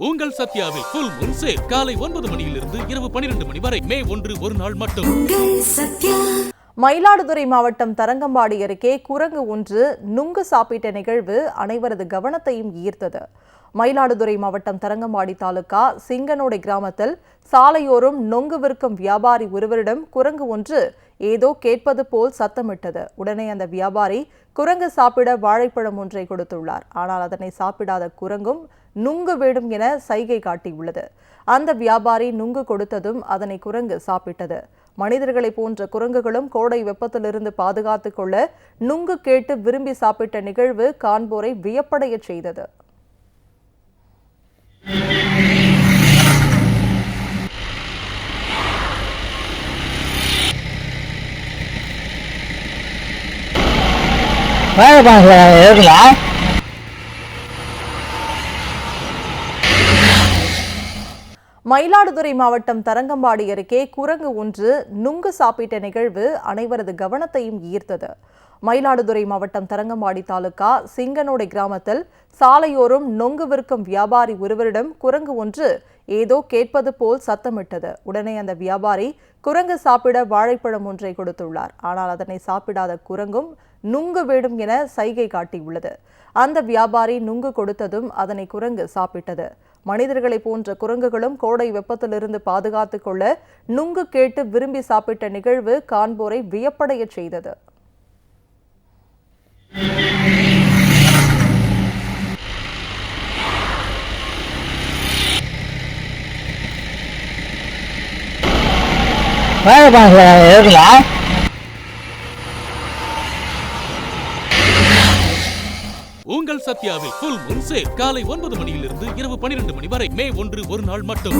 உங்கள் சத்யாவில் full Moon sale காலை 9 மணியிலிருந்து இரவு 12 மணி வரை மே 1 ஒரு நாள் மட்டும். மயிலாடுதுறை மாவட்டம் தரங்கம்பாடி அருகே குரங்கு ஒன்று நுங்கு சாப்பிட்ட நிகழ்வு அனைவரது கவனத்தையும் ஈர்த்தது. மயிலாடுதுறை மாவட்டம் தரங்கம்பாடி தாலுகா சிங்கனோடை கிராமத்தில் சாலையோரம் நொங்கு விற்கும் வியாபாரி ஒருவரிடம் குரங்கு ஒன்று ஏதோ கேட்பது போல் சத்தமிட்டது. உடனே அந்த வியாபாரி குரங்கு சாப்பிட வாழைப்பழம் ஒன்றை கொடுத்துள்ளார். ஆனால் அதனை சாப்பிடாத குரங்கும் நுங்கு வேண்டும் என சைகை காட்டியுள்ளது. அந்த வியாபாரி நுங்கு கொடுத்ததும் அதனை குரங்கு சாப்பிட்டது. மனிதர்களை போன்ற குரங்குகளும் கோடை வெப்பத்திலிருந்து பாதுகாத்துக் கொள்ள நுங்கு கேட்டு விரும்பி சாப்பிட்ட நிகழ்வு காண்போரை வியப்படைய செய்தது. மயிலாடுதுறை மாவட்டம் தரங்கம்பாடி அருகே குரங்கு ஒன்று நுங்கு சாப்பிட்ட நிகழ்வு அனைவரது கவனத்தையும் ஈர்த்தது. மயிலாடுதுறை மாவட்டம் தரங்கம்பாடி தாலுகா சிங்கனோடை கிராமத்தில் சாலையோரம் நொங்கு விற்கும் வியாபாரி ஒருவரிடம் குரங்கு ஒன்று ஏதோ கேட்பது போல் சத்தமிட்டது. உடனே அந்த வியாபாரி குரங்கு சாப்பிட வாழைப்பழம் ஒன்றை கொடுத்துள்ளார். ஆனால் அதனை சாப்பிடாத குரங்கும் நுங்கு வேண்டும் என சைகை காட்டியுள்ளது. அந்த வியாபாரி நுங்கு கொடுத்ததும் அதனை குரங்கு சாப்பிட்டது. மனிதர்களை போன்ற குரங்குகளும் கோடை வெப்பத்திலிருந்து பாதுகாத்துக் கொள்ள நுங்கு கேட்டு விரும்பி சாப்பிட்ட நிகழ்வு காண்போரை வியப்படைய செய்தது. உங்கள் சத்யாவில் ஃபுல் மூன் சேல் காலை 9 மணியிலிருந்து இரவு 12 மணி வரை மே 1 ஒரு நாள் மட்டும்.